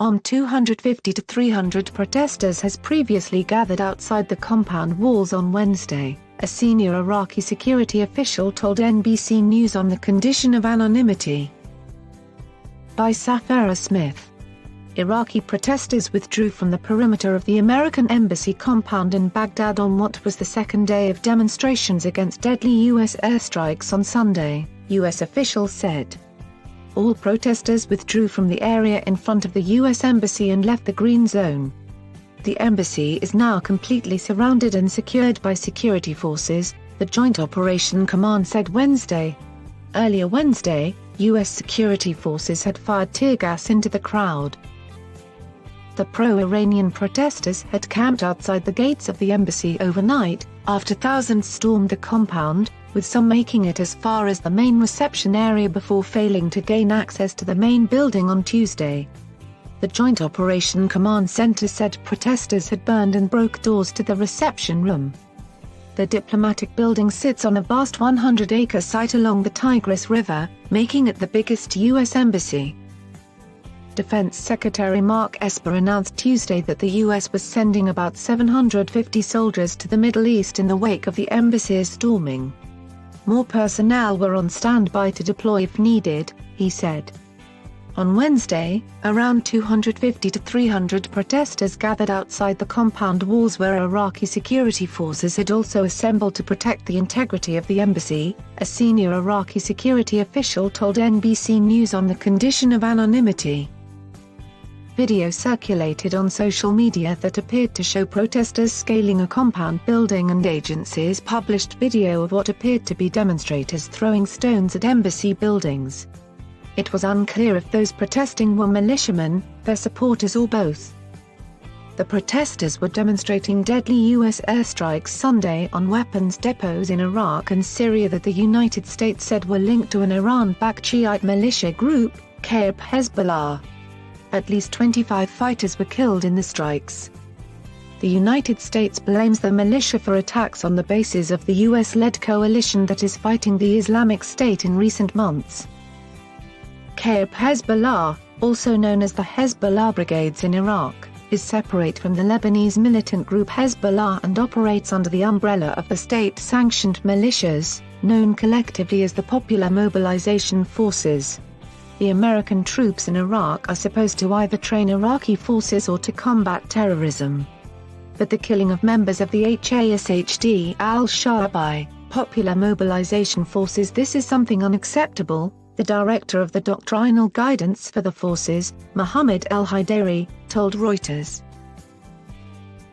250 to 300 protesters has previously gathered outside the compound walls on Wednesday, a senior Iraqi security official told NBC News on the condition of anonymity. By Safara Smith. Iraqi protesters withdrew from the perimeter of the American embassy compound in Baghdad on what was the second day of demonstrations against deadly U.S. airstrikes on Sunday, U.S. officials said. All protesters withdrew from the area in front of the U.S. Embassy and left the Green Zone. The embassy is now completely surrounded and secured by security forces, the Joint Operation Command said Wednesday. Earlier Wednesday, U.S. security forces had fired tear gas into the crowd. The pro-Iranian protesters had camped outside the gates of the embassy overnight, after thousands stormed the compound, with some making it as far as the main reception area before failing to gain access to the main building on Tuesday. The Joint Operation Command Center said protesters had burned and broke doors to the reception room. The diplomatic building sits on a vast 100-acre site along the Tigris River, making it the biggest U.S. embassy. Defense Secretary Mark Esper announced Tuesday that the U.S. was sending about 750 soldiers to the Middle East in the wake of the embassy's storming. More personnel were on standby to deploy if needed, he said. On Wednesday, around 250 to 300 protesters gathered outside the compound walls where Iraqi security forces had also assembled to protect the integrity of the embassy, a senior Iraqi security official told NBC News on the condition of anonymity. Video circulated on social media that appeared to show protesters scaling a compound building, and agencies published video of what appeared to be demonstrators throwing stones at embassy buildings. It was unclear if those protesting were militiamen, their supporters, or both. The protesters were demonstrating deadly U.S. airstrikes Sunday on weapons depots in Iraq and Syria that the United States said were linked to an Iran-backed Shiite militia group, Ka'b Hezbollah. At least 25 fighters were killed in the strikes. The United States blames the militia for attacks on the bases of the U.S.-led coalition that is fighting the Islamic State in recent months. Ka'b Hezbollah, also known as the Hezbollah Brigades in Iraq, is separate from the Lebanese militant group Hezbollah and operates under the umbrella of the state-sanctioned militias, known collectively as the Popular Mobilization Forces. The American troops in Iraq are supposed to either train Iraqi forces or to combat terrorism. But the killing of members of the HASHD al-Shaabi, Popular Mobilization Forces, this is something unacceptable, the director of the doctrinal guidance for the forces, Mohammed El-Haidari, told Reuters.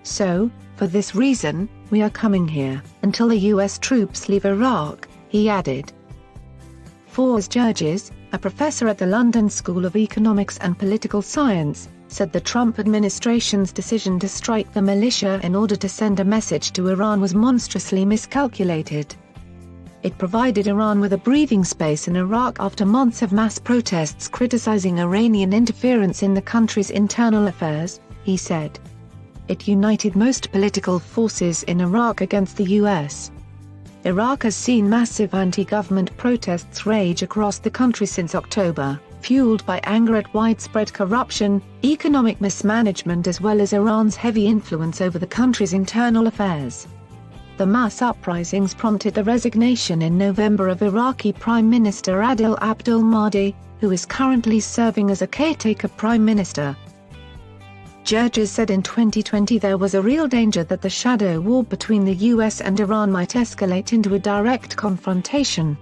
So, for this reason, we are coming here, until the U.S. troops leave Iraq, he added. Foz Georges, a professor at the London School of Economics and Political Science, said the Trump administration's decision to strike the militia in order to send a message to Iran was monstrously miscalculated. It provided Iran with a breathing space in Iraq after months of mass protests criticizing Iranian interference in the country's internal affairs, he said. It united most political forces in Iraq against the U.S. Iraq has seen massive anti-government protests rage across the country since October, fueled by anger at widespread corruption, economic mismanagement, as well as Iran's heavy influence over the country's internal affairs. The mass uprisings prompted the resignation in November of Iraqi Prime Minister Adil Abdul Mahdi, who is currently serving as a caretaker prime minister. Georges said in 2020 there was a real danger that the shadow war between the US and Iran might escalate into a direct confrontation.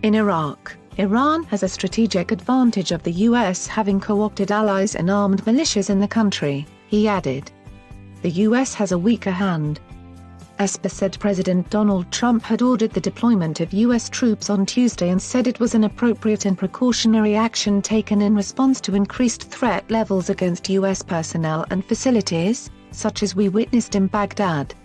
In Iraq, Iran has a strategic advantage of the US having co-opted allies and armed militias in the country, he added. The US has a weaker hand. Esper said President Donald Trump had ordered the deployment of U.S. troops on Tuesday and said it was an appropriate and precautionary action taken in response to increased threat levels against U.S. personnel and facilities, such as we witnessed in Baghdad.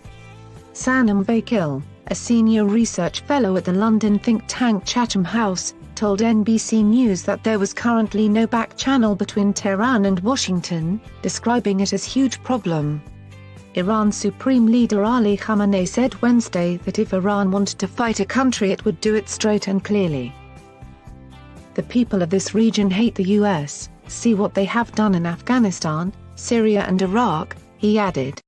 Sanam Vakil, a senior research fellow at the London think tank Chatham House, told NBC News that there was currently no back channel between Tehran and Washington, describing it as a huge problem. Iran's Supreme Leader Ali Khamenei said Wednesday that if Iran wanted to fight a country it would do it straight and clearly. The people of this region hate the US, "See what they have done in Afghanistan, Syria and Iraq," he added.